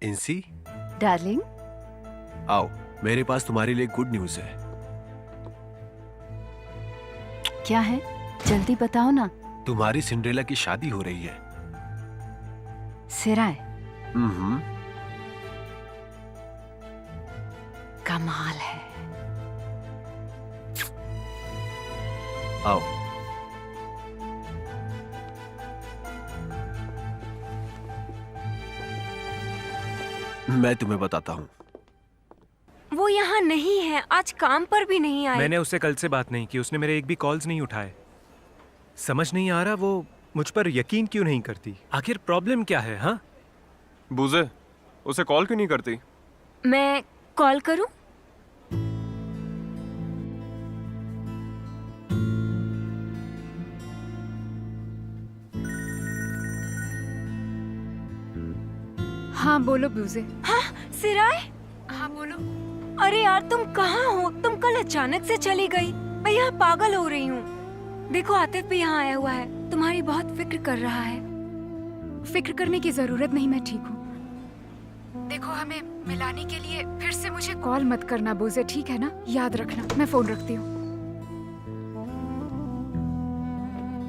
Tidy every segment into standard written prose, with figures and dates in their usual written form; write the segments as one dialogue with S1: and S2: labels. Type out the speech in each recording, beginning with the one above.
S1: इंसी,
S2: darling,
S1: आओ, मेरे पास तुम्हारे लिए गुड न्यूज है।
S2: क्या है? जल्दी बताओ ना।
S1: तुम्हारी सिंड्रेला की शादी हो रही है।
S2: सिराय,
S1: हम्म।
S2: कमाल है।
S1: आओ। मैं तुम्हें बताता हूँ।
S3: वो यहाँ नहीं है, आज काम पर भी नहीं आए।
S4: मैंने उससे कल से बात नहीं की, उसने मेरे एक भी कॉल्स नहीं उठाए। समझ नहीं आ रहा वो मुझ पर यकीन क्यों नहीं करती। आखिर प्रॉब्लम क्या है? हाँ
S5: बूजे, उसे कॉल क्यों नहीं करती?
S3: मैं कॉल करूं?
S6: हाँ बोलो ब्यूजे।
S3: हाँ सिराय।
S6: हाँ बोलो।
S3: अरे यार तुम कहाँ हो? तुम कल अचानक से चली गई। मैं यहाँ पागल हो रही हूँ। देखो आतिफ भी यहाँ आया हुआ है, तुम्हारी बहुत फिक्र कर रहा है।
S6: फिक्र करने की जरूरत नहीं, मैं ठीक हूँ। देखो हमें मिलाने के लिए फिर से मुझे कॉल मत करना ब्यूजे, ठीक है ना? याद रखना। मैं फोन रखती हूँ।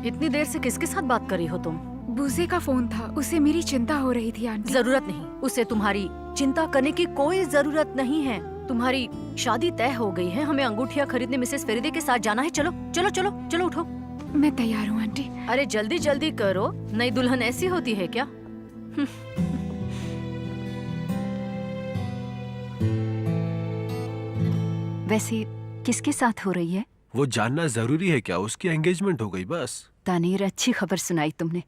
S7: इतनी देर से किसके साथ बात कर रही हो तुम?
S6: ब्यूजे का फोन था, उसे मेरी चिंता हो रही थी आंटी।
S7: जरूरत नहीं, उसे तुम्हारी चिंता करने की कोई जरूरत नहीं है। तुम्हारी शादी तय हो गई है। हमें अंगूठियां खरीदने मिसेस फेरिदे के साथ जाना है। चलो चलो चलो चलो उठो।
S6: मैं तैयार हूँ आंटी।
S7: अरे जल्दी जल्दी करो, नई दुल्हन ऐसी होती है क्या?
S2: वैसे किसके साथ हो रही है?
S1: वो जानना जरूरी है क्या? उसकी एंगेजमेंट हो गई बस।
S2: तानीर, अच्छी खबर सुनाई तुमने।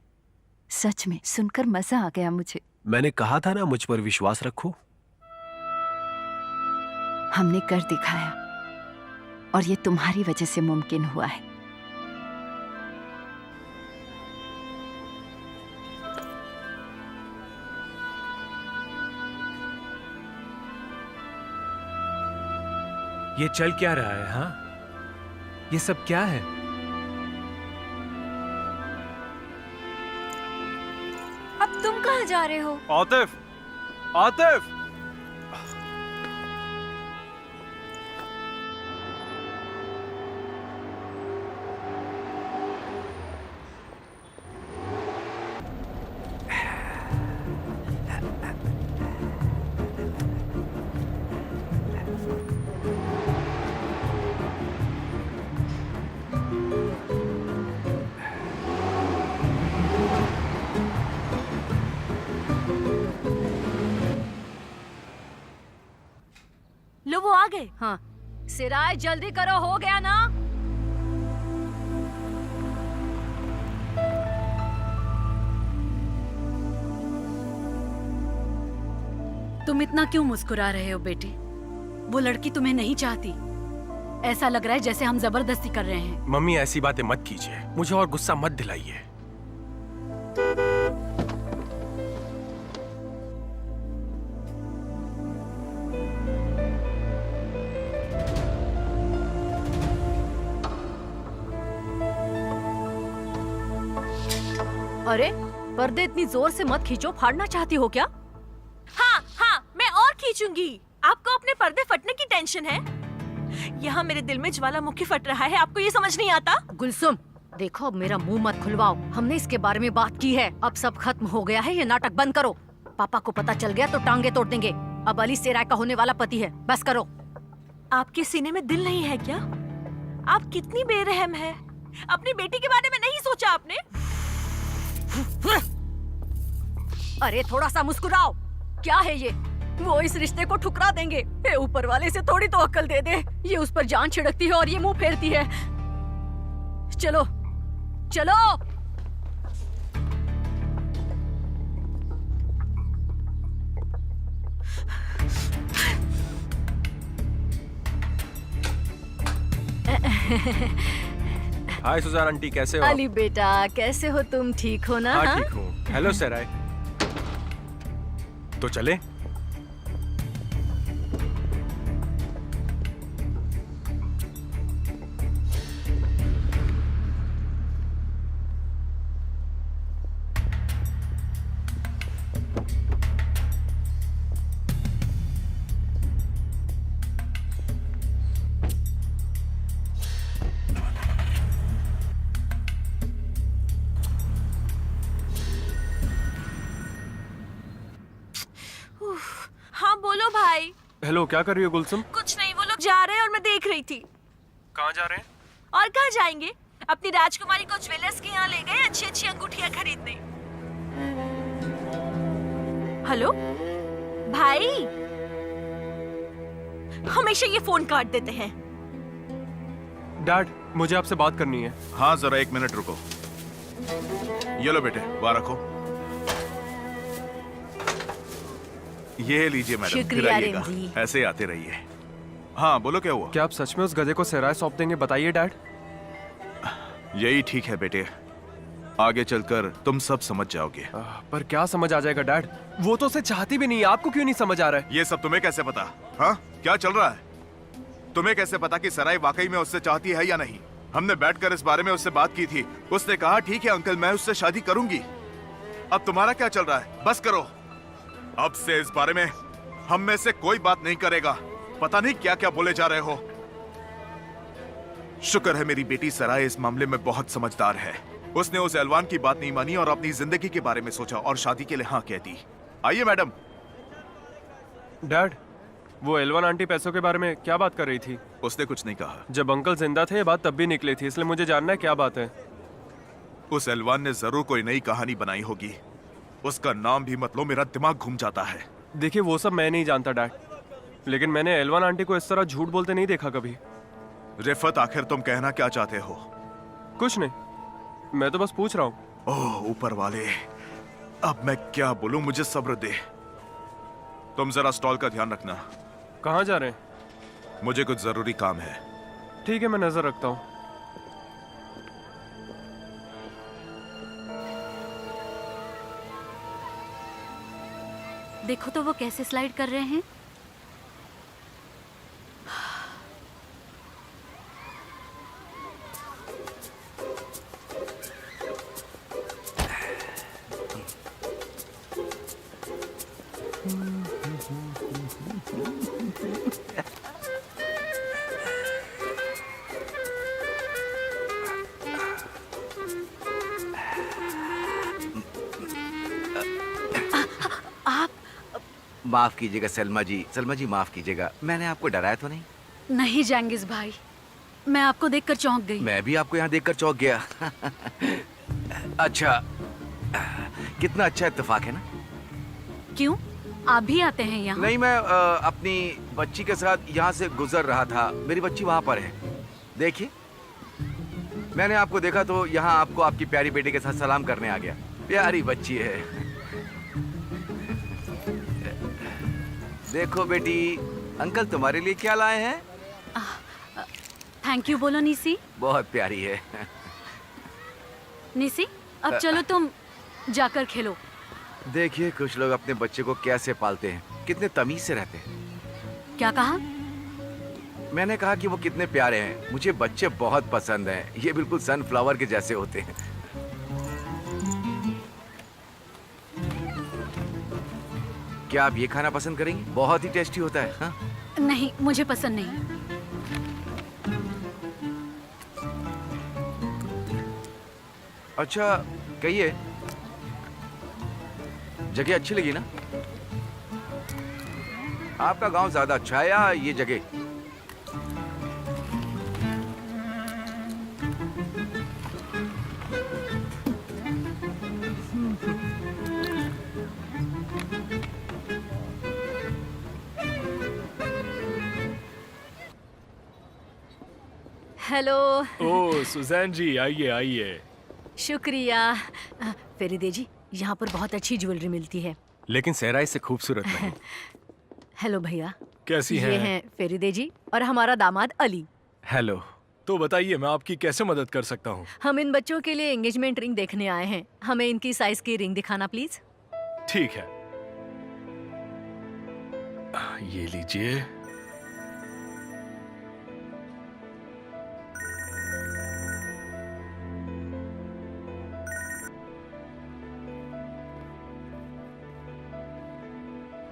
S2: सच में सुनकर मजा आ गया मुझे।
S1: मैंने कहा था ना, मुझ पर विश्वास रखो।
S2: हमने कर दिखाया और ये तुम्हारी वजह से मुमकिन हुआ है।
S4: ये चल क्या रहा है? हाँ ये सब क्या है?
S3: अब तुम कहाँ जा रहे हो?
S5: आतिफ, आतिफ!
S7: लो वो आ गए। हाँ सिराय, जल्दी करो, हो गया ना? तुम इतना क्यों मुस्कुरा रहे हो बेटी? वो लड़की तुम्हें नहीं चाहती। ऐसा लग रहा है जैसे हम जबरदस्ती कर रहे हैं।
S4: मम्मी ऐसी बातें मत कीजिए, मुझे और गुस्सा मत दिलाइए।
S7: अरे पर्दे इतनी जोर से मत खींचो, फाड़ना चाहती हो क्या?
S8: हाँ हाँ, मैं और खींचूंगी। आपको अपने पर्दे फटने की टेंशन है? यहाँ मेरे दिल में ज्वालामुखी फट रहा है, आपको ये समझ नहीं आता?
S7: गुलसुम देखो, अब मेरा मुंह मत खुलवाओ। हमने इसके बारे में बात की है, अब सब खत्म हो गया है। ये नाटक बंद करो। पापा को पता चल गया तो टांगे तोड़ देंगे। अब अली सेराय का होने वाला पति है, बस करो।
S8: आपके सीने में दिल नहीं है क्या? आप कितनी बेरहम है। अपनी बेटी के बारे में नहीं सोचा आपने?
S7: अरे थोड़ा सा मुस्कुराओ। क्या है ये? वो इस रिश्ते को ठुकरा देंगे। हे ऊपर वाले से थोड़ी तो अक्ल दे दे। ये उस पर जान छिड़कती है और ये मुंह फेरती है। चलो चलो।
S4: हाय सुजान आंटी, कैसे हो?
S7: अली बेटा कैसे हो तुम? ठीक हो ना?
S4: हाँ ठीक हूँ। हेलो सराय, तो चले?
S5: हेलो, क्या कर रही हो गुलसुम?
S8: कुछ नहीं, वो लोग जा रहे हैं और मैं देख रही थी।
S5: कहाँ जा रहे हैं?
S8: और कहाँ जाएंगे? अपनी राजकुमारी को ज्वेलर्स के यहाँ ले गए अच्छी अच्छी अंगूठियाँ खरीदने। हेलो भाई, हमेशा ये फोन काट देते हैं।
S5: डैड, मुझे आपसे बात करनी है।
S9: हाँ, जरा 1 मिनट रुको। ये लो बेटे, वहाँ रखो। ये लीजिए मैडम, फिर
S7: शुक्रिया
S9: आइएगा।
S7: रिमजी।
S9: ऐसे ही आते रहिए। हाँ, बोलो क्या हुआ?
S5: क्या आप सच में उस गधे को सहराय सौंप देंगे? बताइए डैड।
S9: यही ठीक है बेटे, आगे चलकर तुम सब समझ जाओगे।
S5: पर क्या समझ आ जाएगा डैड? वो तो उसे चाहती भी नहीं है, आपको क्यों नहीं समझ आ रहा है?
S9: ये सब तुम्हें कैसे पता? हाँ, क्या चल रहा है? तुम्हें कैसे पता कि सराय वाकई में उससे चाहती है या नहीं? हमने बैठकर इस बारे में उससे बात की थी। उसने कहा ठीक है अंकल, मैं उससे शादी करूंगी। अब तुम्हारा क्या चल रहा है? बस करो। अब से इस बारे में हम में से कोई बात नहीं करेगा। पता नहीं क्या क्या बोले जा रहे हो। शुक्र है मेरी बेटी सराय इस मामले में बहुत समझदार है। उसने उस एलवान की बात नहीं मानी और अपनी जिंदगी के बारे में सोचा और शादी के लिए हाँ कह दी। आइए मैडम।
S5: डैड, वो एलवन आंटी पैसों के बारे में क्या बात कर रही थी?
S9: उसने कुछ नहीं कहा।
S5: जब अंकल जिंदा थे ये बात तब भी निकली थी, इसलिए मुझे जानना है क्या बात है।
S9: उस एलवान ने जरूर कोई नई कहानी बनाई होगी। उसका नाम भी मत लो, मेरा दिमाग घूम जाता है।
S5: देखिए वो सब मैं नहीं जानता डैड, लेकिन मैंने एलवन आंटी को इस तरह झूठ बोलते नहीं देखा कभी।
S9: रिफत, आखिर तुम कहना क्या चाहते हो?
S5: कुछ नहीं, मैं तो बस पूछ रहा हूँ।
S9: ओह ऊपर वाले, अब मैं क्या बोलूं, मुझे सब्र दे। तुम जरा स्टॉल का ध्यान रखना।
S5: कहाँ जा रहे हैं?
S9: मुझे कुछ जरूरी काम है।
S5: ठीक है, मैं नजर रखता हूँ।
S7: देखो तो वो कैसे स्लाइड कर रहे हैं।
S10: माफ कीजिएगा सलमा जी माफ कीजिएगा। मैंने आपको डराया तो नहीं?
S7: नहीं जंगिस भाई, मैं आपको देखकर चौंक गई।
S10: मैं भी आपको यहाँ देखकर चौंक गया। अच्छा, कितना अच्छा इत्तेफाक है ना?
S7: क्यों, आप भी आते हैं यहाँ?
S10: नहीं, मैं अपनी बच्ची के साथ यहाँ से गुजर रहा था। मेरी बच्ची वहाँ पर है। देखिए, मैंने आपको देखा तो यहाँ आपको आपकी प्यारी बेटी के साथ सलाम करने आ गया। प्यारी बच्ची है। देखो बेटी, अंकल तुम्हारे लिए क्या लाए हैं?
S7: थैंक यू बोलो निसी।
S10: बहुत प्यारी है।
S7: निसी, अब चलो तुम जाकर खेलो।
S10: देखिए कुछ लोग अपने बच्चे को कैसे पालते हैं, कितने तमीज से रहते हैं।
S7: क्या कहा?
S10: मैंने कहा कि वो कितने प्यारे हैं। मुझे बच्चे बहुत पसंद हैं। ये बिल्कुल सनफ्लावर के जैसे होते हैं। क्या आप ये खाना पसंद करेंगे? बहुत ही टेस्टी होता है। हाँ?
S7: नहीं, मुझे पसंद नहीं।
S10: अच्छा कहिए, जगह अच्छी लगी ना? आपका गांव ज्यादा अच्छा है या ये जगह?
S7: हेलो।
S11: ओह सुजैन जी, आइए आइए।
S7: शुक्रिया। फेरिदे जी, यहाँ पर बहुत अच्छी ज्वेलरी मिलती है।
S11: लेकिन सहराई से खूबसूरत नहीं।
S7: हेलो भैया,
S11: कैसी
S7: ये हैं फेरिदे जी और हमारा दामाद अली।
S11: हेलो। तो बताइए मैं आपकी कैसे मदद कर सकता हूँ?
S7: हम इन बच्चों के लिए एंगेजमेंट रिंग देखने आए हैं। हमें इनकी साइज की रिंग दिखाना प्लीज।
S11: ठीक है, ये लीजिए।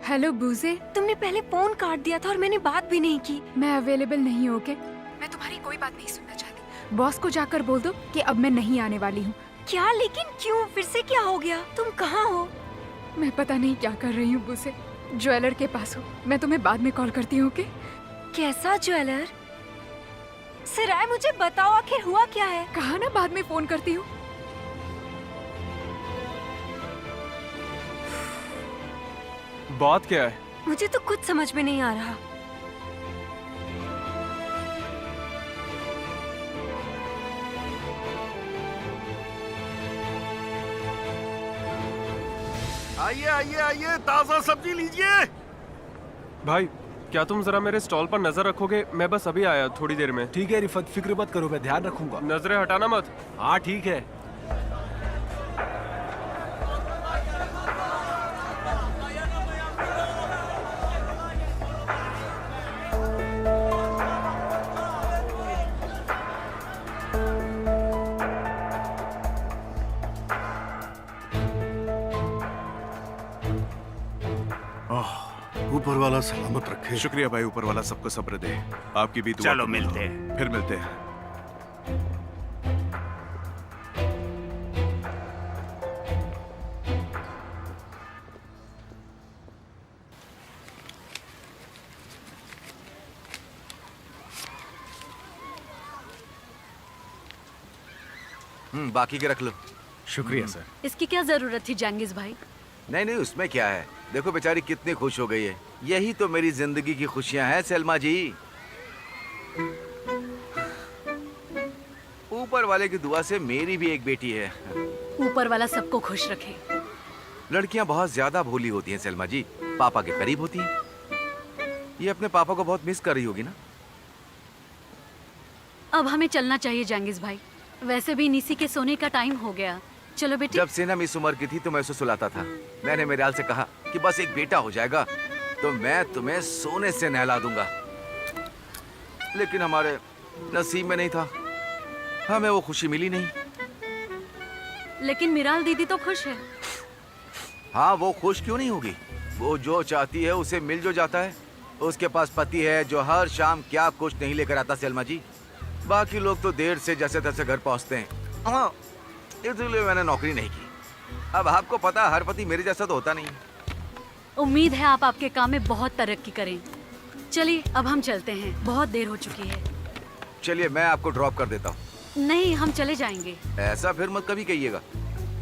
S6: हेलो बूजे,
S3: तुमने पहले फोन काट दिया था और मैंने बात भी नहीं की।
S6: मैं अवेलेबल नहीं हूँ। ओके, मैं तुम्हारी कोई बात नहीं सुनना चाहती। बॉस को जाकर बोल दो कि अब मैं नहीं आने वाली हूँ।
S3: क्या? लेकिन क्यों? फिर से क्या हो गया? तुम कहाँ हो?
S6: मैं पता नहीं क्या कर रही हूँ बूजे। ज्वेलर के पास हूँ, मैं तुम्हें बाद में कॉल करती हूँ, ओके?
S3: कैसा ज्वेलर? सराय, मुझे बताओ आखिर हुआ क्या है?
S6: कहा ना बाद में फोन करती हूँ।
S5: बात क्या है?
S3: मुझे तो कुछ समझ में नहीं आ रहा।
S9: आइए आइए आइए, ताजा सब्जी लीजिए।
S5: भाई क्या तुम जरा मेरे स्टॉल पर नजर रखोगे? मैं बस अभी आया, थोड़ी देर में।
S1: ठीक है रिफत, फिक्र मत करो, मैं ध्यान रखूंगा।
S5: नजरें हटाना मत।
S1: हाँ ठीक है।
S9: ऊपर वाला सलामत रखे। शुक्रिया भाई, ऊपर वाला सबको सब्र दे। आपकी भी दुआ।
S12: चलो मिलते हैं।
S9: फिर मिलते हैं।
S10: बाकी के रख लो।
S4: शुक्रिया सर।
S7: इसकी क्या जरूरत थी जंगिस भाई?
S10: नहीं नहीं, उसमें क्या है, देखो बेचारी कितनी खुश हो गई है। यही तो मेरी जिंदगी की खुशियां हैं सलमा जी। ऊपर वाले की दुआ से मेरी भी एक बेटी है।
S7: ऊपर वाला सबको खुश रखे।
S10: लड़कियां बहुत ज्यादा भोली होती हैं सलमा जी, पापा के करीब होती हैं। ये अपने पापा को बहुत मिस कर रही होगी ना।
S7: अब हमें चलना चाहिए जंगिस भाई, वैसे भी निसी के सोने का टाइम हो गया। चलो बेटी।
S10: जब सेना इस उम्र की थी तो मैं उसे सुलाता था। मैंने मेरे हाल से कहा कि बस एक बेटा हो जाएगा तो मैं तुम्हें सोने से नहला दूंगा, लेकिन हमारे नसीब में नहीं था, हमें वो खुशी मिली नहीं।
S7: लेकिन मिराल दीदी तो खुश है।
S10: हाँ, वो खुश क्यों नहीं होगी? वो जो चाहती है उसे मिल जो जाता है। उसके पास पति है जो हर शाम क्या कुछ नहीं लेकर आता सलमा जी। बाकी लोग तो देर से जैसे तैसे घर पहुंचते हैं। हाँ, इसलिए मैंने नौकरी नहीं की। अब आपको पता है हर पति मेरे जैसा तो होता नहीं।
S7: उम्मीद है आप आपके काम में बहुत तरक्की करें। चलिए अब हम चलते हैं, बहुत देर हो चुकी है।
S10: चलिए मैं आपको ड्रॉप कर देता हूँ।
S7: नहीं, हम चले जाएंगे।
S10: ऐसा फिर मत कभी कहिएगा।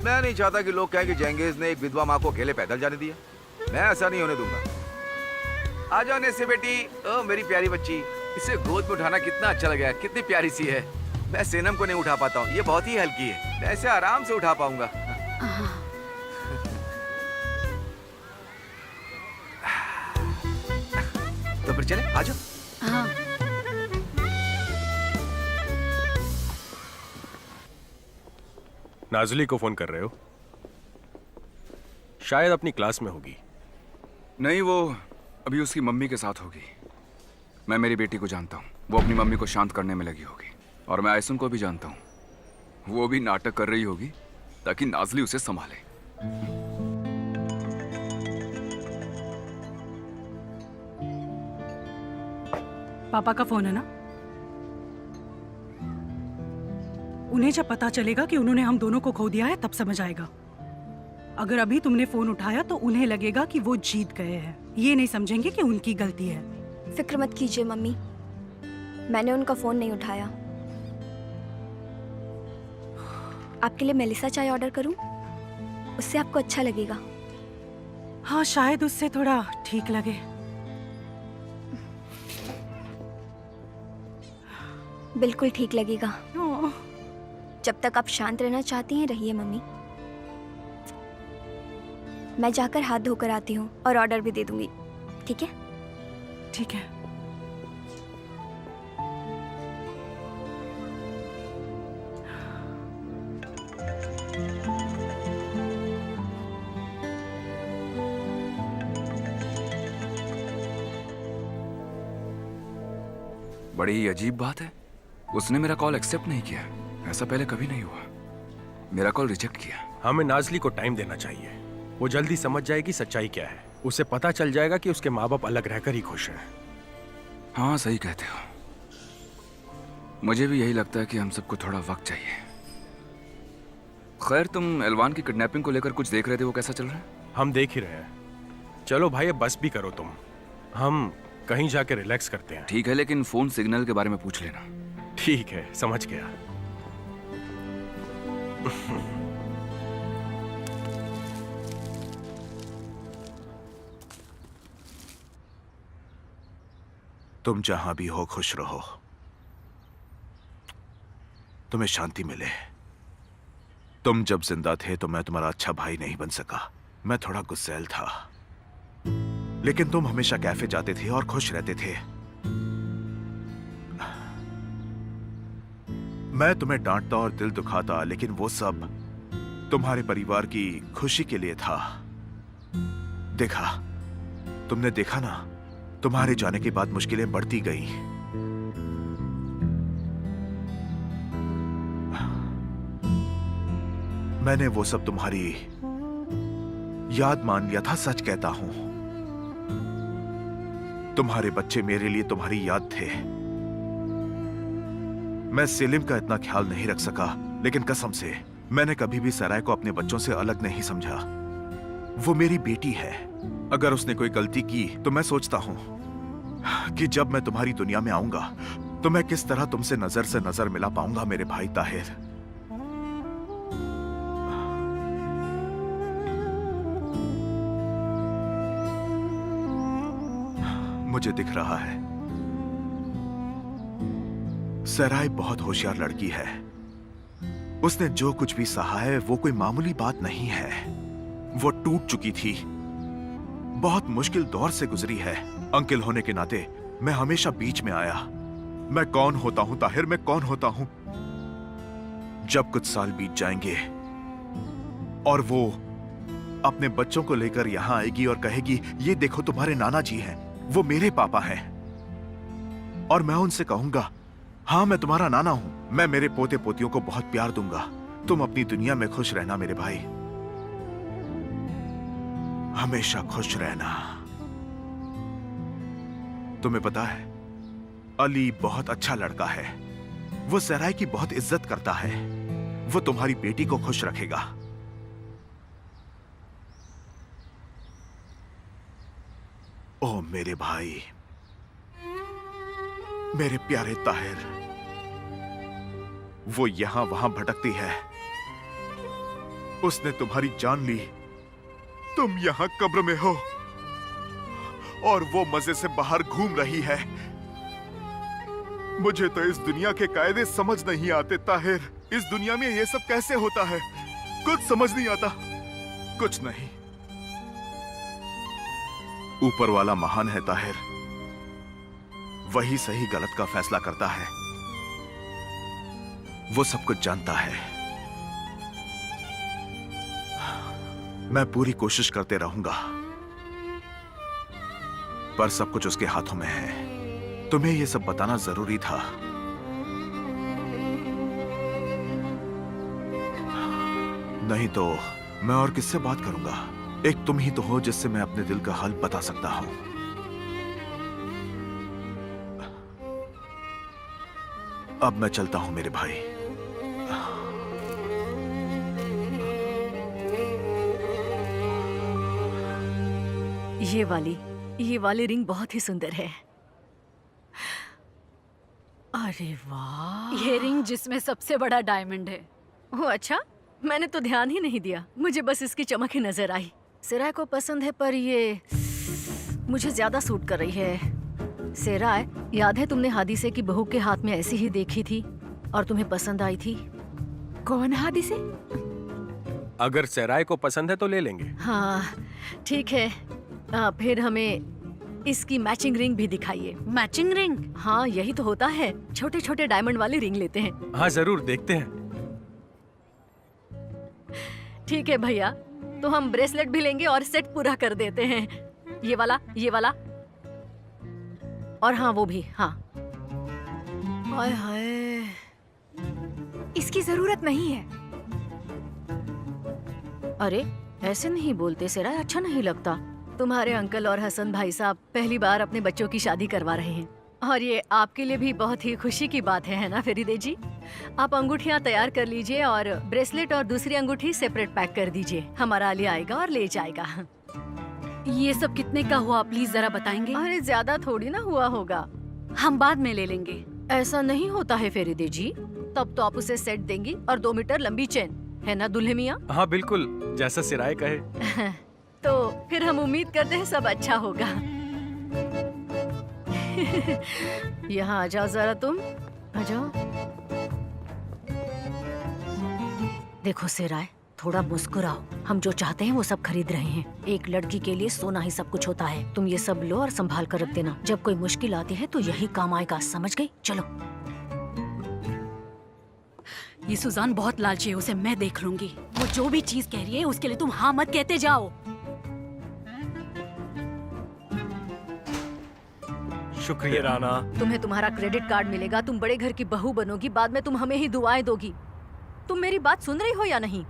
S10: मैं नहीं चाहता कि लोग कहें कि जंगेज ने एक विधवा माँ को अकेले पैदल जाने दिया। मैं ऐसा नहीं होने दूंगा। आ जाने से बेटी। ओ मेरी प्यारी बच्ची, इसे गोद में उठाना कितना अच्छा लगा, कितनी प्यारी सी है। मैं सेनम को नहीं उठा पाता हूँ, ये बहुत ही हल्की है, मैं इसे आराम से उठा पाऊंगा। तो फिर चले, आ जाओ।
S7: हाँ।
S5: नाज़ली को फोन कर रहे हो? शायद अपनी क्लास में होगी।
S12: नहीं, वो अभी उसकी मम्मी के साथ होगी। मैं मेरी बेटी को जानता हूँ, वो अपनी मम्मी को शांत करने में लगी होगी। और मैं आयसुन को भी जानता हूँ, वो भी नाटक कर रही होगी ताकि नाज़ली उसे संभाले।
S13: पापा का फोन है ना? उन्हें जब पता चलेगा कि उन्होंने हम दोनों को खो दिया है तब समझ आएगा। अगर अभी तुमने फोन उठाया तो उन्हें लगेगा कि वो जीत गए हैं, ये नहीं समझेंगे कि उनकी गलती है।
S14: फिक्र मत कीजिए मम्मी, मैंने उनका फोन नहीं उठाया। आपके लिए मेलिसा चाय ऑर्डर करूं? उससे आपको अच्छा लगेगा।
S13: हाँ, शायद उससे थोड़ा ठीक लगे।
S14: बिल्कुल ठीक लगेगा। जब तक आप शांत रहना चाहती हैं रहिए मम्मी। मैं जाकर हाथ धोकर आती हूँ और ऑर्डर भी दे दूंगी, ठीक है?
S13: ठीक है।
S12: बड़ी ही अजीब बात है, उसने मेरा कॉल एक्सेप्ट नहीं किया। ऐसा पहले कभी नहीं हुआ। मेरा कॉल रिजेक्ट किया।
S5: हमें नाज़ली को टाइम देना चाहिए। वो जल्दी समझ जाएगी सच्चाई क्या है। उसे पता चल जाएगा कि उसके माँ बाप अलग रहकर ही खुश हैं।
S12: हाँ, सही कहते हो। मुझे भी यही लगता है कि हम सबको थोड़ा वक्त चाहिए। खैर, तुम एलवान की किडनैपिंग को लेकर कुछ देख रहे थे, वो कैसा चल रहा है?
S5: हम देख ही रहे हैं। चलो भाई अब बस भी करो तुम, हम कहीं जाके रिलैक्स करते हैं।
S12: ठीक है, लेकिन फोन सिग्नल के बारे में पूछ लेना।
S5: ठीक है, समझ गया।
S9: तुम जहां भी हो खुश रहो, तुम्हें शांति मिले। तुम जब जिंदा थे तो मैं तुम्हारा अच्छा भाई नहीं बन सका, मैं थोड़ा गुस्सैल था, लेकिन तुम हमेशा कैफे जाते थे और खुश रहते थे। मैं तुम्हें डांटता और दिल दुखाता, लेकिन वो सब तुम्हारे परिवार की खुशी के लिए था। तुमने देखा ना, तुम्हारे जाने के बाद मुश्किलें बढ़ती गई। मैंने वो सब तुम्हारी याद मान लिया था, सच कहता हूं। तुम्हारे बच्चे मेरे लिए तुम्हारी याद थे। मैं सेलिम का इतना ख्याल नहीं रख सका, लेकिन कसम से मैंने कभी भी सराय को अपने बच्चों से अलग नहीं समझा। वो मेरी बेटी है। अगर उसने कोई गलती की तो मैं सोचता हूं कि जब मैं तुम्हारी दुनिया में आऊंगा तो मैं किस तरह तुमसे नजर से नजर मिला पाऊंगा मेरे भाई ताहिर। मुझे दिख रहा है सराय बहुत होशियार लड़की है। उसने जो कुछ भी सहा है वो कोई मामूली बात नहीं है। वो टूट चुकी थी, बहुत मुश्किल दौर से गुजरी है। अंकल होने के नाते मैं हमेशा बीच में आया। मैं कौन होता हूं ताहिर, मैं कौन होता हूं? जब कुछ साल बीत जाएंगे और वो अपने बच्चों को लेकर यहां आएगी और कहेगी, ये देखो तुम्हारे नाना जी हैं, वो मेरे पापा हैं, और मैं उनसे कहूंगा, हाँ मैं तुम्हारा नाना हूं, मैं मेरे पोते पोतियों को बहुत प्यार दूंगा। तुम अपनी दुनिया में खुश रहना मेरे भाई, हमेशा खुश रहना। तुम्हें पता है अली बहुत अच्छा लड़का है। वो सराय की बहुत इज्जत करता है। वो तुम्हारी बेटी को खुश रखेगा। ओ मेरे भाई, मेरे प्यारे ताहिर, वो यहां वहां भटकती है। उसने तुम्हारी जान ली। तुम यहां कब्र में हो और वो मजे से बाहर घूम रही है। मुझे तो इस दुनिया के कायदे समझ नहीं आते ताहिर। इस दुनिया में ये सब कैसे होता है, कुछ समझ नहीं आता। कुछ नहीं, ऊपर वाला महान है ताहिर। वही सही गलत का फैसला करता है। वो सब कुछ जानता है। मैं पूरी कोशिश करते रहूंगा, पर सब कुछ उसके हाथों में है। तुम्हें यह सब बताना जरूरी था। नहीं तो मैं और किससे बात करूंगा? एक तुम ही तो हो जिससे मैं अपने दिल का हाल बता सकता हूं। अब मैं चलता हूं मेरे भाई।
S7: ये वाली रिंग बहुत ही सुंदर है। अरे वाह, ये रिंग जिसमें सबसे बड़ा डायमंड है। ओह अच्छा, मैंने तो ध्यान ही नहीं दिया। मुझे बस इसकी चमक ही नजर आई। सिराय को पसंद है, पर ये मुझे ज्यादा सूट कर रही है। सिराय, याद है तुमने हादिसे की बहू के हाथ में ऐसी ही देखी थी और तुम्हें पसंद आई थी?
S6: कौन हादिसे?
S5: अगर सराय को पसंद है तो ले लेंगे।
S7: हाँ ठीक है। फिर हमें इसकी मैचिंग रिंग भी दिखाइए। Matching ring? हाँ यही तो होता है, छोटे छोटे डायमंड वाली रिंग लेते हैं।
S5: हाँ जरूर, देखते हैं।
S7: ठीक है भैया, तो हम ब्रेसलेट भी लेंगे और सेट पूरा कर देते हैं। ये वाला और हाँ वो भी। हाँ हाय हाय,
S6: इसकी जरूरत नहीं है।
S7: अरे ऐसे नहीं बोलते सिराय, अच्छा नहीं लगता। तुम्हारे अंकल और हसन भाई साहब पहली बार अपने बच्चों की शादी करवा रहे हैं और ये आपके लिए भी बहुत ही खुशी की बात है ना फरीदे जी? आप अंगूठियाँ तैयार कर लीजिए और ब्रेसलेट और दूसरी अंगूठी सेपरेट पैक कर दीजिए। हमारा अली आएगा और ले जाएगा। ये सब कितने का हुआ प्लीज जरा बताएंगे?
S2: अरे ज्यादा थोड़ी ना हुआ होगा,
S7: हम बाद में ले लेंगे। ऐसा नहीं होता है फेरिदे जी। तब तो आप उसे सेट देंगी और 2 मीटर लंबी चेन, है ना दुल्हे मियाँ?
S5: हाँ बिल्कुल, जैसा सिराय कहे।
S7: तो फिर हम उम्मीद करते हैं सब अच्छा होगा। यहाँ आ जाओ जरा, तुम आ जाओ। देखो सिराय, थोड़ा मुस्कुराओ। हम जो चाहते हैं वो सब खरीद रहे हैं। एक लड़की के लिए सोना ही सब कुछ होता है। तुम ये सब लो और संभाल कर रख देना। जब कोई मुश्किल आती है तो यही काम आएगा, समझ गई? चलो। ये सुजान बहुत लालची है, उसे मैं देख लूंगी। वो जो भी चीज कह रही है उसके लिए तुम हाँ मत कहते जाओ।
S5: शुक्रिया राना।
S7: तुम्हें तुम्हारा क्रेडिट कार्ड मिलेगा, तुम बड़े घर की बहू बनोगी, बाद में तुम हमें ही दुआएं दोगी। तुम मेरी बात सुन रही हो या नहीं?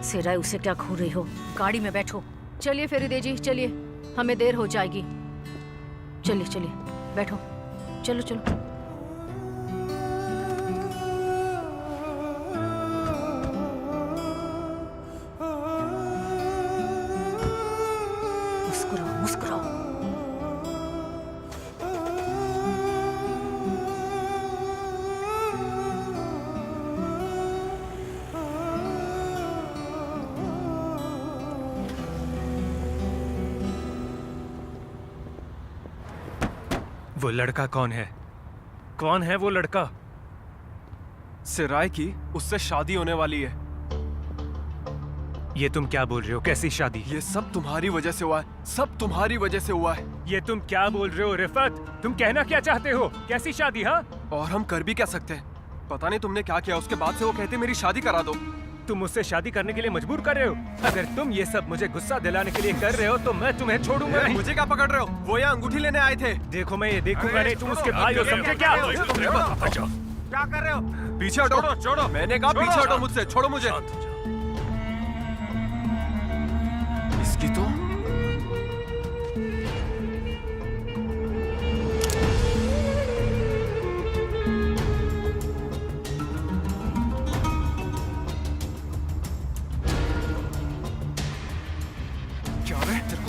S7: सिराय, उसे क्या घूर रही हो? गाड़ी में बैठो। चलिए फेरिदे जी, चलिए, हमें देर हो जाएगी। चलिए चलिए बैठो, चलो चलो। मुस्कुराओ मुस्कुराओ।
S4: वो लड़का कौन है? कौन है वो लड़का?
S1: सिराय की उससे शादी होने वाली है।
S4: ये तुम क्या बोल रहे हो? कैसी शादी?
S1: ये सब तुम्हारी वजह से हुआ है, सब तुम्हारी वजह से हुआ है।
S4: ये तुम क्या बोल रहे हो रिफत? तुम कहना क्या चाहते हो? कैसी शादी? हाँ,
S1: और हम कर भी क्या सकते हैं? पता नहीं तुमने क्या किया, उसके बाद से वो कहते मेरी शादी करा दो।
S4: तुम मुझसे शादी करने के लिए मजबूर कर रहे हो? अगर तुम ये सब मुझे गुस्सा दिलाने के लिए कर रहे हो तो मैं तुम्हें छोड़ूंगा नहीं।
S1: मुझे क्या पकड़ रहे हो? वो यहाँ अंगूठी लेने आए थे।
S4: देखो मैं ये देखूंगा नहीं, तुम उसके भाई हो, समझे क्या?
S1: क्या कर रहे हो? पीछे हटो, छोड़ो। मैंने कहा पीछे हटो मुझसे, छोड़ो मुझे। इसकी तो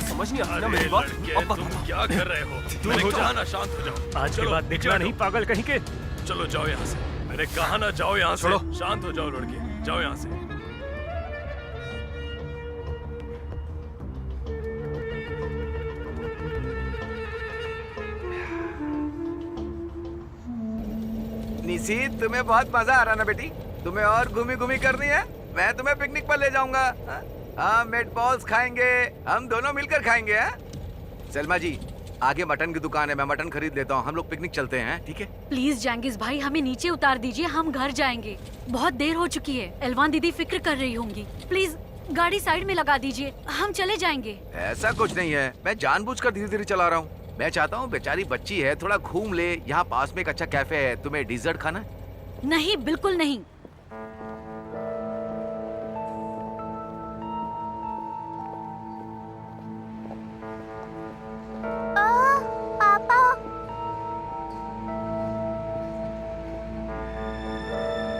S1: समझ नहीं आ रहा मेरी बात। अब बता
S11: क्या कर रहे हो?
S4: दूर हो
S11: कहा ना शांत हो जाओ।
S4: आज के बाद दिखना नहीं, पागल कहीं के।
S11: चलो जाओ यहाँ से। मैंने कहा ना जाओ यहाँ से। शांत हो जाओ लड़के, जाओ यहाँ से।
S10: निशी, तुम्हें बहुत मजा आ रहा ना बेटी? तुम्हें और घूमी घूमी करनी है? मैं तुम्हें पिकनिक पर ले जाऊंगा। हाँ, मीट बॉल्स खाएंगे, हम दोनों मिलकर खाएंगे। सलमा जी, आगे मटन की दुकान है, मैं मटन खरीद लेता हूँ। हम लोग पिकनिक चलते हैं, ठीक है?
S7: प्लीज जैंगिस भाई, हमें नीचे उतार दीजिए, हम घर जाएंगे। बहुत देर हो चुकी है। एलवान दीदी फिक्र कर रही होंगी। प्लीज गाड़ी साइड में लगा दीजिए, हम चले जाएंगे।
S10: ऐसा कुछ नहीं है, मैं जानबूझकर धीरे धीरे चला रहा हूँ। मैं चाहता हूँ बेचारी बच्ची है, थोड़ा घूम ले। यहाँ पास में एक अच्छा कैफे है, तुम्हें डिजर्ट खाना?
S7: नहीं, बिल्कुल नहीं।
S14: पापा,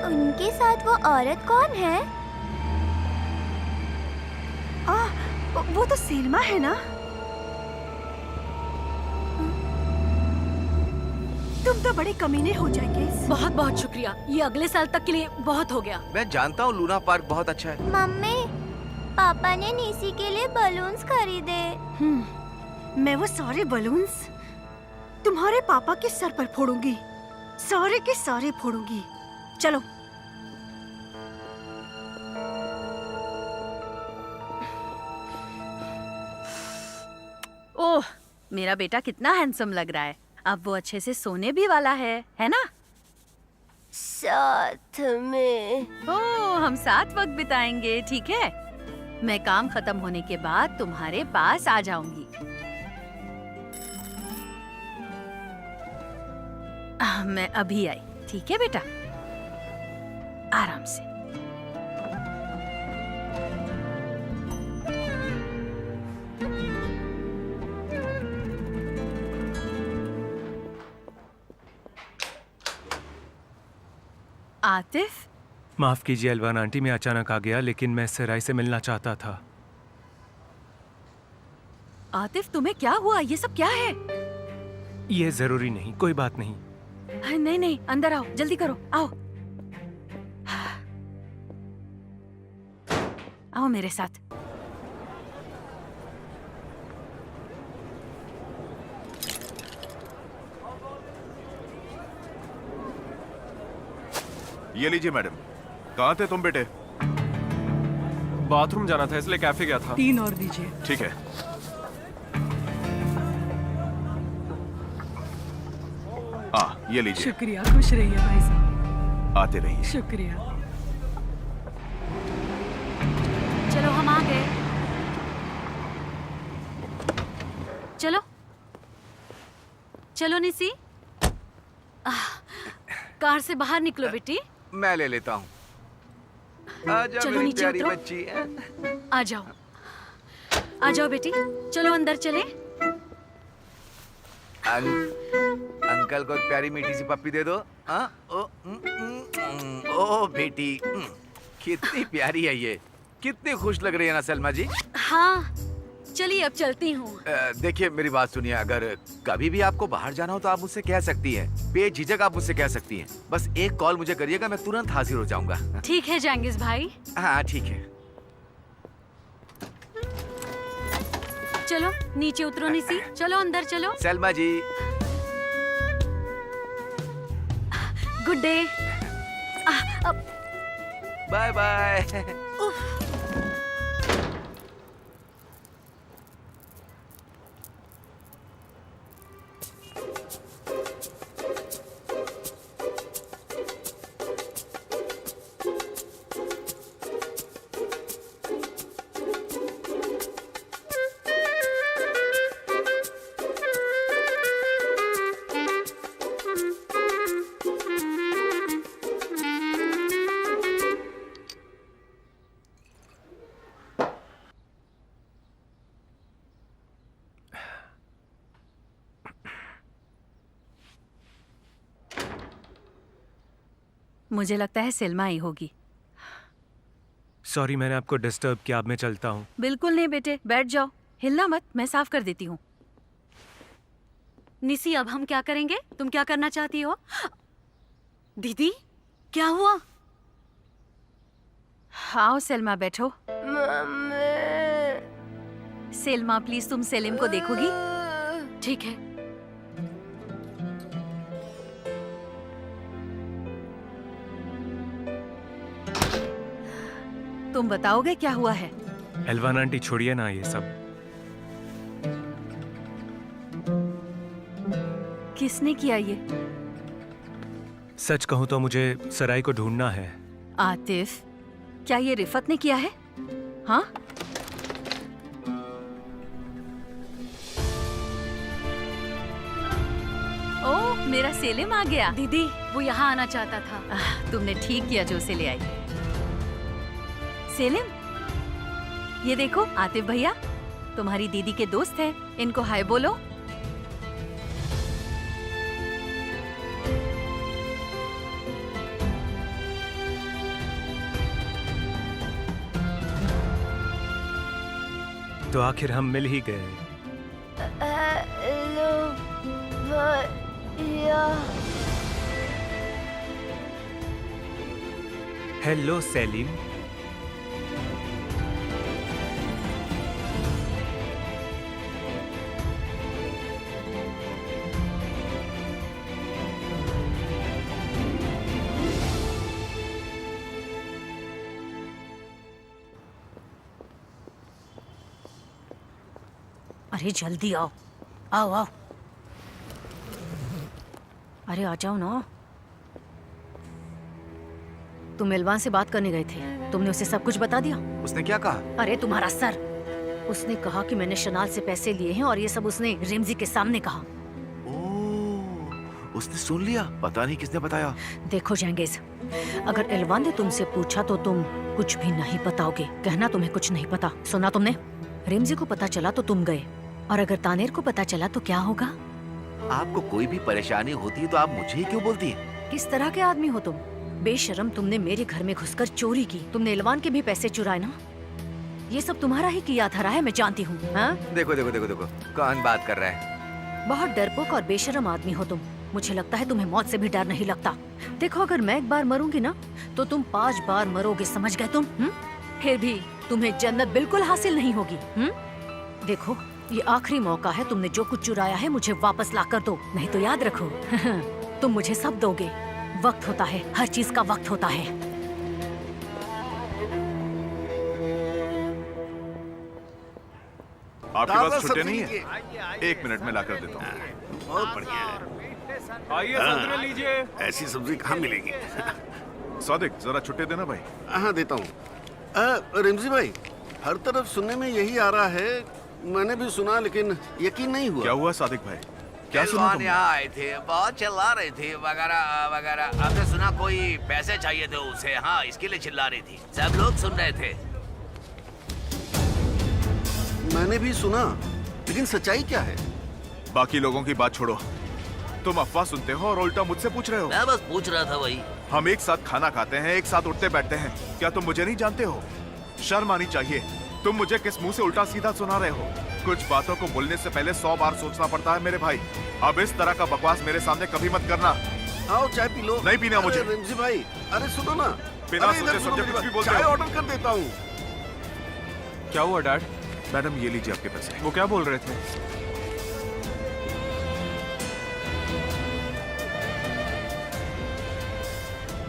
S14: उनके साथ वो औरत कौन है?
S3: वो तो सेल्मा है ना? तुम तो बड़े कमीने हो जाएंगे।
S7: बहुत बहुत शुक्रिया, ये अगले साल तक के लिए बहुत हो गया।
S10: मैं जानता हूँ लूना पार्क बहुत अच्छा है।
S14: मम्मी, पापा ने नीसी के लिए बलून्स खरीदे।
S3: मैं वो सारे बलून्स तुम्हारे पापा के सर पर फोड़ूंगी, सारे के सारे फोड़ूंगी। चलो।
S7: ओह, मेरा बेटा कितना हैंडसम लग रहा है। अब वो अच्छे से सोने भी वाला है ना?
S14: साथ में।
S7: ओह, हम साथ वक्त बिताएंगे, ठीक है? मैं काम खत्म होने के बाद तुम्हारे पास आ जाऊंगी। मैं अभी आई, ठीक है बेटा? आराम से। आतिफ,
S4: माफ कीजिए अलवान आंटी, मैं अचानक आ गया, लेकिन मैं सराय से मिलना चाहता था।
S7: आतिफ तुम्हें क्या हुआ? ये सब क्या है?
S4: ये जरूरी नहीं, कोई बात नहीं।
S7: नहीं नहीं, अंदर आओ, जल्दी करो, आओ आओ मेरे साथ।
S9: ये लीजिए मैडम। कहाँ थे तुम बेटे?
S1: बाथरूम जाना था इसलिए कैफे गया था।
S13: 3 और दीजिए।
S9: ठीक है। ये लीजिए।
S13: शुक्रिया, खुश रहिए भाई साहब।
S9: आते रहिए।
S13: शुक्रिया।
S7: चलो हम आ गए। चलो चलो निसी, कार से बाहर निकलो बेटी।
S10: मैं ले लेता हूँ। आजा
S7: चलो
S10: मेरी
S7: नीचे
S10: प्यारी
S7: उतरो।
S10: बच्ची।
S7: आ जाओ, आ जाओ बेटी, चलो अंदर चले।
S10: अंकल को एक प्यारी मीठी सी पप्पी दे दो। ओ बेटी, कितनी प्यारी है ये, कितनी खुश लग रही है ना सलमा जी।
S7: हाँ चलिए अब चलती हूँ।
S10: देखिए मेरी बात सुनिए, अगर कभी भी आपको बाहर जाना हो तो आप मुझसे कह सकती हैं, बेझिझक आप मुझसे कह सकती हैं। बस एक कॉल मुझे करिएगा, मैं तुरंत हाजिर हो जाऊंगा।
S7: ठीक है जंगिस भाई।
S10: हाँ ठीक है।
S7: चलो नीचे उतरो निसी, चलो अंदर चलो।
S10: Salma ji
S7: good day.
S10: Bye bye.
S7: मुझे लगता है सेल्मा आई होगी।
S4: सॉरी मैंने आपको डिस्टर्ब किया, अब मैं चलता हूँ।
S7: बिल्कुल नहीं बेटे, बैठ जाओ, हिलना मत, मैं साफ कर देती हूँ। निसी अब हम क्या करेंगे? तुम क्या करना चाहती हो? दीदी क्या हुआ? आओ सेल्मा बैठो। सेल्मा प्लीज तुम सेलिम को देखोगी? ठीक है। तुम बताओगे क्या हुआ है?
S4: एल्वान आंटी छोड़िए ना ये सब।
S7: किसने किया ये?
S4: सच कहूँ तो मुझे सराय को ढूंढना है।
S7: आतिफ, क्या ये रिफत ने किया है? हाँ? ओह, मेरा सेलिम आ गया। दीदी, वो यहाँ आना चाहता था। तुमने ठीक किया जो उसे ले आई। सेलिम, ये देखो आतिफ भैया, तुम्हारी दीदी के दोस्त है, इनको हाय बोलो।
S4: तो आखिर हम मिल ही गए। हेलो सेलिम।
S7: अरे जल्दी आओ, आओ आओ। अरे आ जाओ ना। तुम एल्वान से बात करने गए थे, तुमने उसे सब कुछ बता दिया?
S10: उसने क्या कहा?
S7: अरे तुम्हारा सर, उसने कहा कि मैंने शनाल से पैसे लिए हैं और ये सब उसने रिमजी के सामने कहा।
S10: ओह, उसने सुन लिया? पता नहीं किसने बताया।
S7: देखो जंगेज, अगर एल्वान ने तुमसे पूछा तो तुम कुछ भी नहीं बताओगे। कहना तुम्हें कुछ नहीं पता। सुना तुमने? रिमजी को पता चला तो तुम गए, और अगर तानेर को पता चला तो क्या होगा?
S10: आपको कोई भी परेशानी होती है तो आप मुझे ही क्यों बोलती हैं?
S7: किस तरह के आदमी हो तुम? बेशरम, तुमने मेरे घर में घुसकर चोरी की। तुमने इलवान के भी पैसे चुराए ना? ये सब तुम्हारा ही किया धरा है, मैं जानती हूँ। हाँ?
S10: देखो देखो देखो देखो, कौन बात कर रहा है?
S7: बहुत डरपोक और बेशरम आदमी हो तुम। मुझे लगता है तुम्हें मौत से भी डर नहीं लगता। देखो, अगर मैं एक बार मरूंगी ना तो तुम 5 बार मरोगे, समझ गए तुम? फिर भी तुम्हें जन्नत बिल्कुल हासिल नहीं होगी। देखो, ये आखिरी मौका है। तुमने जो कुछ चुराया है मुझे वापस ला कर दो, नहीं तो याद रखो तुम मुझे सब दोगे। वक्त होता है, हर चीज का वक्त होता है।
S9: आपके पास छुट्टे नहीं है? 1 मिनट में ला कर देता हूँ।
S1: बहुत बढ़िया है। आइए संतरे लीजिए।
S15: ऐसी सब्जी कहाँ मिलेगी?
S9: सादिक, जरा छुट्टे देना भाई।
S15: हाँ, देता हूँ। रिमजी भाई, हर तरफ सुनने में यही आ रहा है। मैंने भी सुना, लेकिन यकीन नहीं हुआ।
S9: क्या हुआ सादिक भाई? क्या सुना
S10: इलवान
S9: तुमने?
S10: यहाँ आए थे, बहुत चिल्ला रहे थे वगैरह वगैरह। आपने सुना कोई पैसे चाहिए थे उसे? हाँ, इसके लिए चिल्ला रही थी। सब लोग सुन रहे थे।
S15: मैंने भी सुना, लेकिन सच्चाई क्या है?
S9: बाकी लोगों की बात छोड़ो, तुम अफवाह सुनते हो और उल्टा मुझसे पूछ रहे हो।
S10: मैं बस पूछ रहा था वही।
S9: हम एक साथ खाना खाते हैं, एक साथ उठते बैठते हैं। क्या तुम मुझे नहीं जानते हो? शर्म आनी चाहिए। तुम मुझे किस मुंह से उल्टा सीधा सुना रहे हो? कुछ बातों को बोलने से पहले 100 बार सोचना पड़ता है मेरे भाई। अब इस तरह का बकवास मेरे सामने कभी मत करना।
S15: आओ, चाय पी लो।
S9: नहीं पीना मुझे।
S15: रिमजी भाई, अरे सुनो ना।
S9: बिना
S15: अरे
S9: सोचे
S15: इधर सुनो
S9: समझे
S15: मेरी
S9: कुछ भी
S15: बात।
S9: बोलते
S15: चाय
S9: हो।
S15: ऑर्डर कर देता हूँ।
S1: क्या हुआ डैड?
S9: मैडम, ये लीजिए आपके पैसे।
S1: वो क्या बोल रहे थे?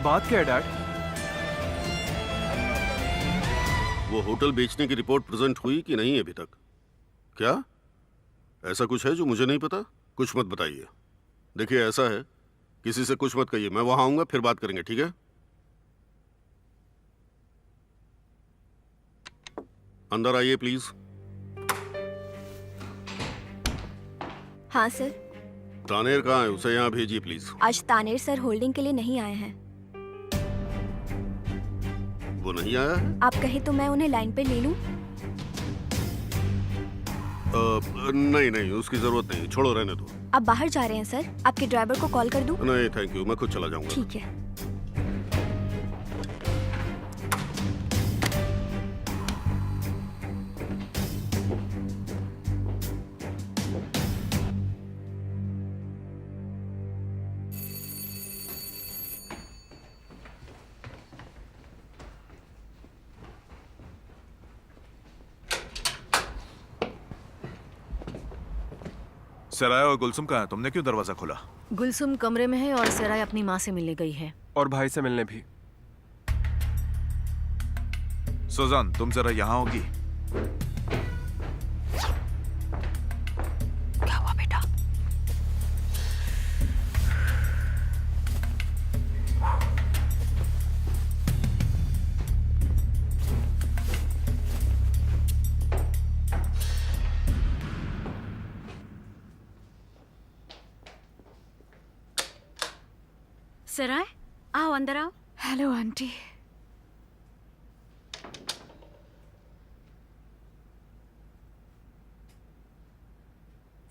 S1: बात क्या है डैड?
S15: वो होटल बेचने की रिपोर्ट प्रेजेंट हुई कि नहीं अभी तक? क्या ऐसा कुछ है जो मुझे नहीं पता? कुछ मत बताइए। देखिए, ऐसा है, किसी से कुछ मत कहिए। मैं वहां आऊंगा, फिर बात करेंगे, ठीक है? अंदर आइए प्लीज।
S14: हाँ सर।
S15: तानेर कहाँ है? उसे यहाँ भेजिए प्लीज।
S14: आज तानेर सर होल्डिंग के लिए नहीं आए हैं।
S15: वो नहीं आया है?
S14: आप कहें तो मैं उन्हें लाइन पे ले लूं?
S15: नहीं नहीं, उसकी जरूरत नहीं, छोड़ो, रहने दो।
S14: आप बाहर जा रहे हैं सर? आपके ड्राइवर को कॉल कर दूं?
S15: नहीं थैंक यू, मैं खुद चला जाऊंगा।
S14: ठीक है।
S9: सराय और गुलसुम कहाँ है? तुमने क्यों दरवाजा खोला?
S7: गुलसुम कमरे में है और सराय अपनी माँ से मिलने गई है।
S1: और भाई से मिलने भी।
S9: सुजान, तुम जरा यहाँ होगी?
S7: क्या हुआ बेटा?
S3: सराय, आओ अंदर आओ।
S6: Hello aunty.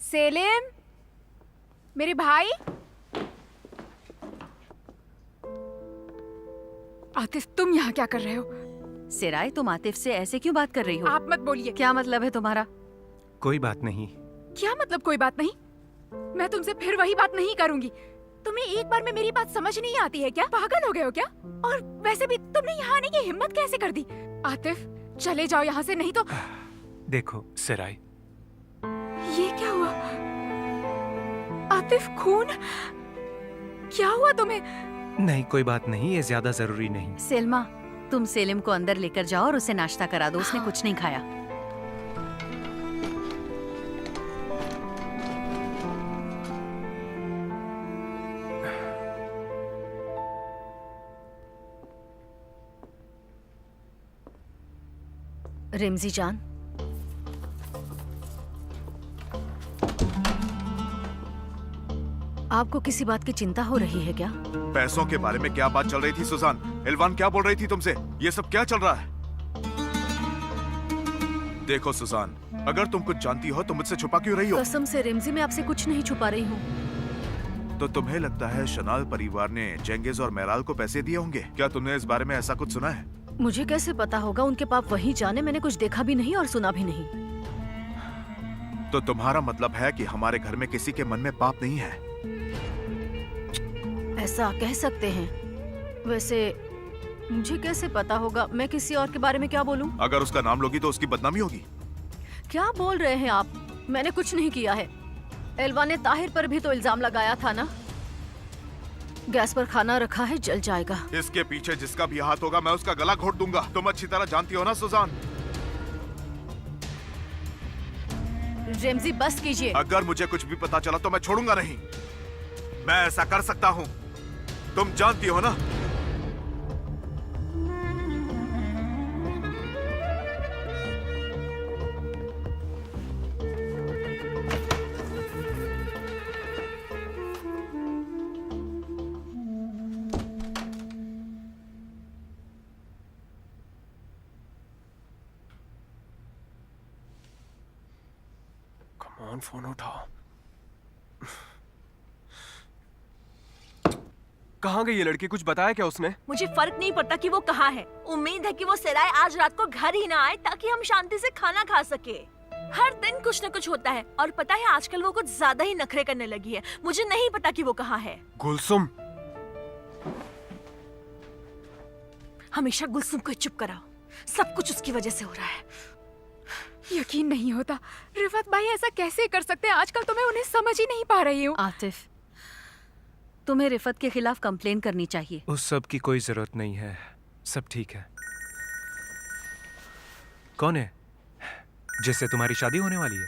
S6: सेलिम, मेरे भाई। आतिफ, तुम यहाँ क्या कर रहे हो?
S7: सिराय, तुम आतिफ से ऐसे क्यों बात कर रही हो?
S6: आप मत बोलिए।
S7: क्या मतलब है तुम्हारा?
S4: कोई बात नहीं।
S6: क्या मतलब कोई बात नहीं? मैं तुमसे फिर वही बात नहीं करूंगी। तुम्हें एक बार में मेरी बात समझ नहीं आती है क्या? पागल हो गए हो क्या? और वैसे भी तुमने यहाँ आने की हिम्मत कैसे कर दी? आतिफ, चले जाओ यहाँ से, नहीं तो।
S4: देखो सिराय,
S6: ये क्या हुआ? आतिफ, खून? क्या हुआ तुम्हें?
S4: नहीं कोई बात नहीं, ये ज्यादा जरूरी नहीं।
S7: सेल्मा, तुम सेलिम को अंदर लेकर जाओ और उसे नाश्ता करा दो। उसने कुछ नहीं खाया। रिमजी जान, आपको किसी बात की चिंता हो रही है क्या?
S9: पैसों के बारे में क्या बात चल रही थी सुजान? इलवान क्या बोल रही थी तुमसे? ये सब क्या चल रहा है? देखो सुजान, अगर तुम कुछ जानती हो तो मुझसे छुपा क्यों रही हो?
S7: कसम से रिमजी, मैं आपसे कुछ नहीं छुपा रही हूँ।
S9: तो तुम्हें लगता है शनाल परिवार ने चेंगिज और मेराल को पैसे दिए होंगे? क्या तुमने इस बारे में ऐसा कुछ सुना है?
S7: मुझे कैसे पता होगा? उनके पाप वहीं जाने, मैंने कुछ देखा भी नहीं और सुना भी नहीं।
S9: तो तुम्हारा मतलब है कि हमारे घर में किसी के मन में पाप नहीं है?
S7: ऐसा कह सकते हैं। वैसे मुझे कैसे पता होगा? मैं किसी और के बारे में क्या बोलूं?
S9: अगर उसका नाम लोगी तो उसकी बदनामी होगी।
S7: क्या बोल रहे हैं आप? मैंने कुछ नहीं किया है। एल्वा ने ताहिर पर भी तो इल्जाम लगाया था ना। गैस पर खाना रखा है, जल जाएगा।
S9: इसके पीछे जिसका भी हाथ होगा मैं उसका गला घोट दूंगा। तुम अच्छी तरह जानती हो ना सुजान।
S7: रेमजी बस कीजिए।
S9: अगर मुझे कुछ भी पता चला तो मैं छोड़ूंगा नहीं। मैं ऐसा कर सकता हूँ, तुम जानती हो ना।
S1: फोन उठाओ। कहाँ गई ये लड़की? कुछ बताया क्या उसने?
S8: मुझे फर्क नहीं पड़ता कि वो कहाँ है। उम्मीद है कि वो सिराय आज रात को घर ही ना आए ताकि हम शांति से खाना खा सके। हर दिन कुछ न कुछ होता है और पता है आजकल वो कुछ ज्यादा ही नखरे करने लगी है। मुझे नहीं पता कि वो कहाँ है।
S1: गुलसुम,
S8: हमेशा गुलसुम को चुप कराओ। सब कुछ उसकी वजह से हो रहा है।
S6: यकीन नहीं होता। रिफत भाई ऐसा कैसे कर सकते हैं? आजकल तो मैं उन्हें समझ ही नहीं पा रही हूँ।
S7: आतिफ, तुम्हें रिफत के खिलाफ कंप्लेन करनी चाहिए।
S4: उस सब की कोई जरूरत नहीं है, सब ठीक है। कौन है जिससे तुम्हारी शादी होने वाली है?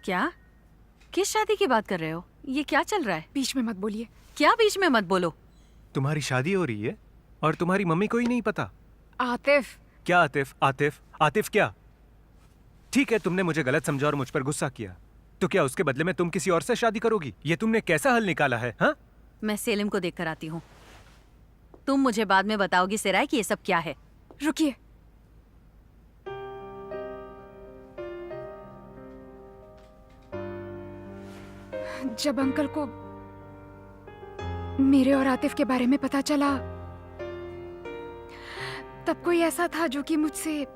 S7: क्या? किस शादी की बात कर रहे हो? ये क्या चल रहा है?
S6: बीच में मत बोलिए।
S7: क्या बीच में मत बोलो?
S4: तुम्हारी शादी हो रही है और तुम्हारी मम्मी को ही नहीं पता?
S6: आतिफ।
S4: क्या आतिफ? आतिफ आतिफ क्या? ठीक है, तुमने मुझे गलत समझा और मुझ पर गुस्सा किया, तो क्या उसके बदले में तुम किसी और से शादी करोगी? ये तुमने कैसा हल निकाला है? हाँ,
S7: मैं सेलिम को देखकर आती हूँ। तुम मुझे बाद में बताओगी सिराय कि ये सब क्या है।
S6: रुकिए। जब अंकल को मेरे और आतिफ के बारे में पता चला, तब कोई ऐसा था जो कि मुझसे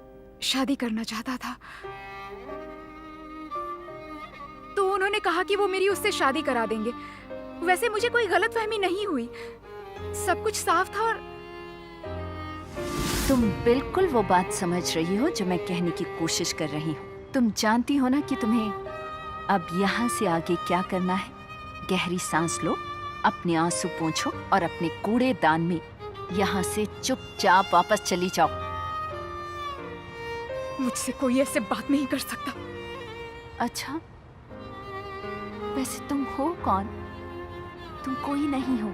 S6: शादी करना चाहता था। तो उन्होंने कहा कि वो मेरी उससे शादी करा देंगे। वैसे मुझे कोई गलतफहमी नहीं हुई, सब कुछ साफ था। और
S2: तुम बिल्कुल वो बात समझ रही हो जो मैं कहने की कोशिश कर रही हूँ। तुम जानती हो ना कि तुम्हें अब यहाँ से आगे क्या करना है। गहरी सांस लो, अपने आंसू पोंछो और अपने कूड़ेदान में यहाँ से चुपचाप वापस चली जाओ।
S6: मुझसे कोई ऐसे बात नहीं कर सकता।
S2: अच्छा, वैसे तुम हो कौन? तुम कोई नहीं हो।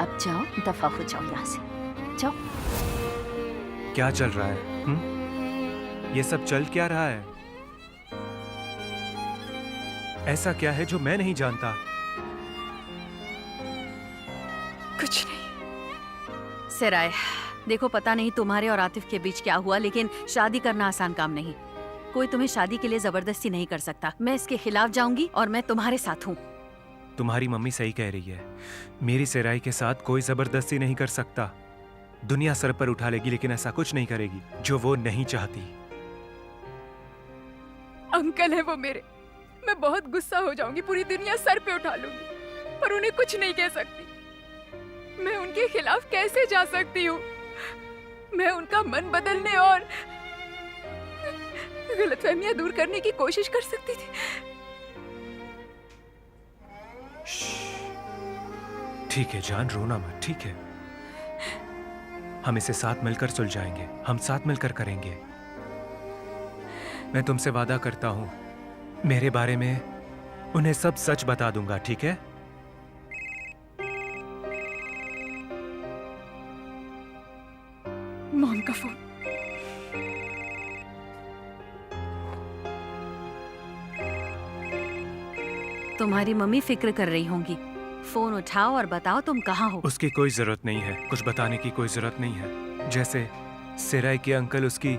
S2: अब जाओ, दफा हो जाओ यहाँ से, जाओ।
S4: क्या चल रहा है? ये सब चल क्या रहा है? ऐसा क्या है जो मैं नहीं जानता?
S6: कुछ नहीं।
S7: सिराय, देखो पता नहीं तुम्हारे और आतिफ के बीच क्या हुआ, लेकिन शादी करना आसान काम नहीं। कोई तुम्हें शादी के लिए जबरदस्ती नहीं कर सकता। मैं इसके खिलाफ जाऊंगी और मैं तुम्हारे साथ हूँ।
S4: तुम्हारी मम्मी सही कह रही है। मेरी सिराय के साथ कोई जबरदस्ती नहीं कर सकता। दुनिया सर पर उठा लेगी लेकिन ऐसा कुछ नहीं करेगी जो वो नहीं चाहती।
S6: अंकल है वो मेरे। मैं बहुत गुस्सा हो जाऊंगी, पूरी दुनिया सर पे उठा लूंगी, पर उन्हें कुछ नहीं कह सकती। मैं उनके खिलाफ कैसे जा सकती हूँ? मैं उनका मन बदलने और गलतफहमियां दूर करने की कोशिश कर सकती थी।
S4: ठीक है जान, रोना मत, ठीक है? हम इसे साथ मिलकर सुलझाएंगे, हम साथ मिलकर करेंगे। मैं तुमसे वादा करता हूं, मेरे बारे में उन्हें सब सच बता दूंगा, ठीक है?
S6: मॉम का फोन।
S7: तुम्हारी मम्मी फिक्र कर रही होंगी। फोन उठाओ और बताओ तुम कहाँ हो।
S4: उसकी कोई जरूरत नहीं है, कुछ बताने की कोई जरूरत नहीं है। जैसे सिराय के अंकल उसकी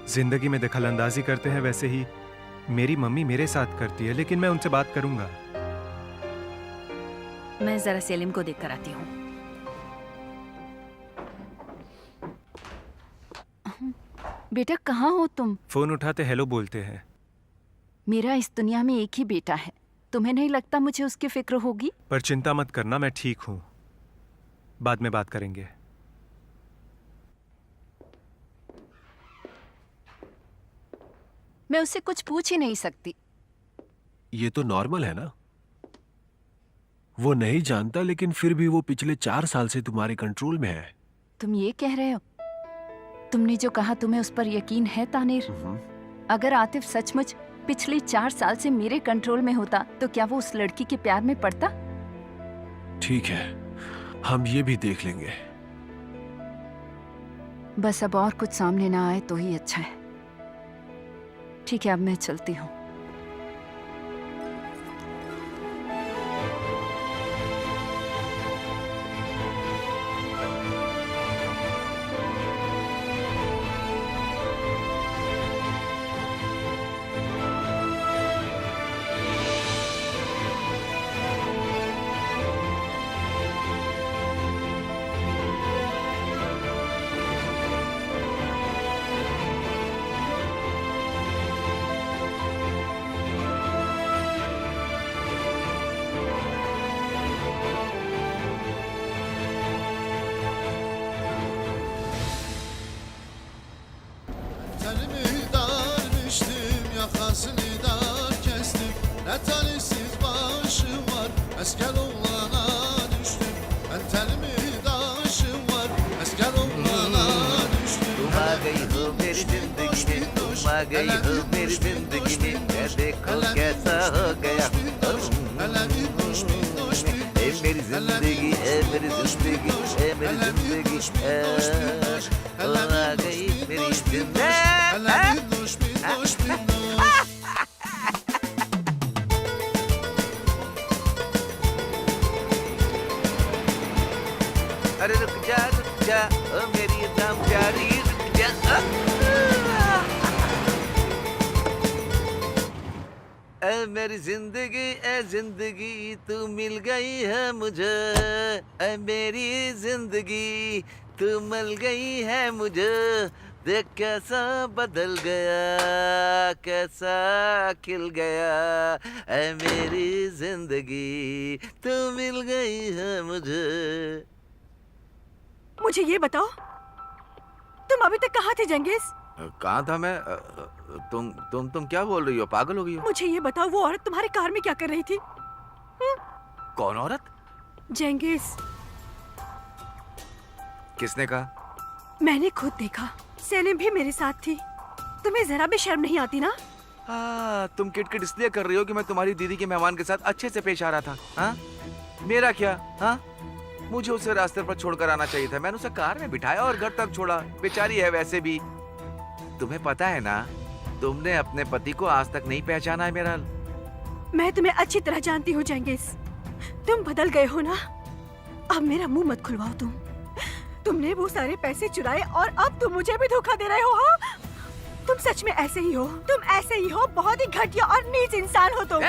S4: जिंदगी में दखलंदाजी करते हैं, वैसे ही मेरी मम्मी मेरे साथ करती है, लेकिन मैं उनसे बात करूंगा।
S7: मैं जरा सेलिम को देख कर आती हूँ।
S2: बेटा कहाँ हो तुम?
S4: फोन उठाते हेलो बोलते हैं।
S2: मेरा इस दुनिया में एक ही बेटा है, तुम्हें नहीं लगता मुझे उसकी फिक्र होगी?
S4: पर चिंता मत करना, मैं ठीक हूँ। बाद में बात करेंगे।
S2: मैं उससे कुछ पूछ ही नहीं सकती।
S1: ये तो नॉर्मल है ना। वो नहीं जानता, लेकिन फिर भी वो पिछले 4 साल से तुम्हारे कंट्रोल में है।
S2: तुम ये कह रहे हो? तुमने जो कहा तुम्हें उस पर यकीन है तानिर? अगर आतिफ सचमुच पिछले 4 साल से मेरे कंट्रोल में होता तो क्या वो उस लड़की के प्यार में पड़ता?
S1: ठीक है, हम ये भी देख लेंगे।
S2: बस अब और कुछ सामने ना आए तो ही अच्छा है। ठीक है, अब मैं चलती हूँ।
S16: Telimi darmıştım, yakasını dar kestim. Ne talihsiz başım var, asker oğlana düştüm. Ben telimi daşım var, asker oğlana düştüm.
S17: तुम आ गई हो मेरी जिंदगी में, तुम आ गई हो मेरी जिंदगी में, मैं देखो कैसा हो गया हूँ। ए मेरी जिंदगी, ए मेरी जिंदगी, ए मेरी जिंदगी, तुम आ गई मेरी जिंदगी। अरे रुक जा ओ मेरी एकदम प्यारी, रुक जा। ए मेरी जिंदगी, ए जिंदगी तू मिल गई है मुझे। ए मेरी जिंदगी तू मिल गई है मुझे। देख कैसा बदल गया, कैसा खिल गया। ए मेरी जिंदगी तू मिल गई है मुझे।
S7: मुझे ये बताओ, तुम अभी तक कहाँ थे जंगीज?
S10: कहाँ था मैं? तुम क्या बोल रही हो? पागल हो गई हो?
S7: मुझे ये बताओ, वो औरत तुम्हारे कार में क्या कर रही थी?
S10: कौन औरत?
S7: जंगीज,
S10: किसने कहा?
S7: मैंने खुद देखा। सेलिम भी मेरे साथ थी। तुम्हें जरा भी शर्म नहीं आती ना?
S10: तुम किटकिट इसलिए कर रही हो कि मैं तुम्हारी दीदी के मेहमान के साथ अच्छे से पेश आ रहा था। हाँ? मेरा क्या? हाँ? मुझे उसे रास्ते पर छोड़कर आना चाहिए था। मैंने उसे कार में बिठाया और घर तक छोड़ा। बेचारी है वैसे भी। तुम्हें पता है ना, तुमने अपने पति को आज तक नहीं पहचाना है मेरा।
S7: मैं तुम्हें अच्छी तरह जानती हूँ जंगीज। तुम बदल गए हो ना। अब मेरा मुंह मत खुलवाओ तुम। तुमने वो सारे पैसे चुराए और अब तुम मुझे भी धोखा दे रहे हो। हाँ? तुम सच में ऐसे ही हो। तुम ऐसे ही हो। बहुत ही घटिया और नीच इंसान हो तुम।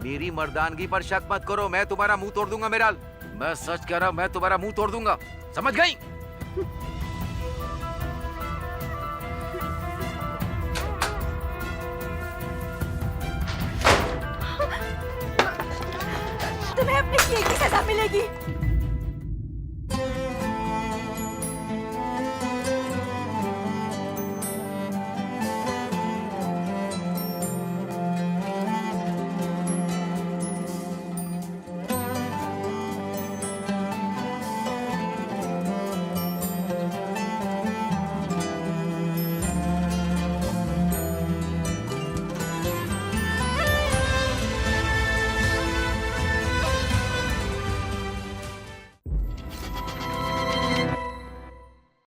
S10: मेरी मर्दानगी पर शक मत करो। मैं तुम्हारा मुंह तोड़ दूंगा मेरा। मैं सच कह रहा हूँ, मैं तुम्हारा मुंह तोड़ दूंगा। समझ गई?
S7: तुम्हें अपने किए की सजा मिलेगी।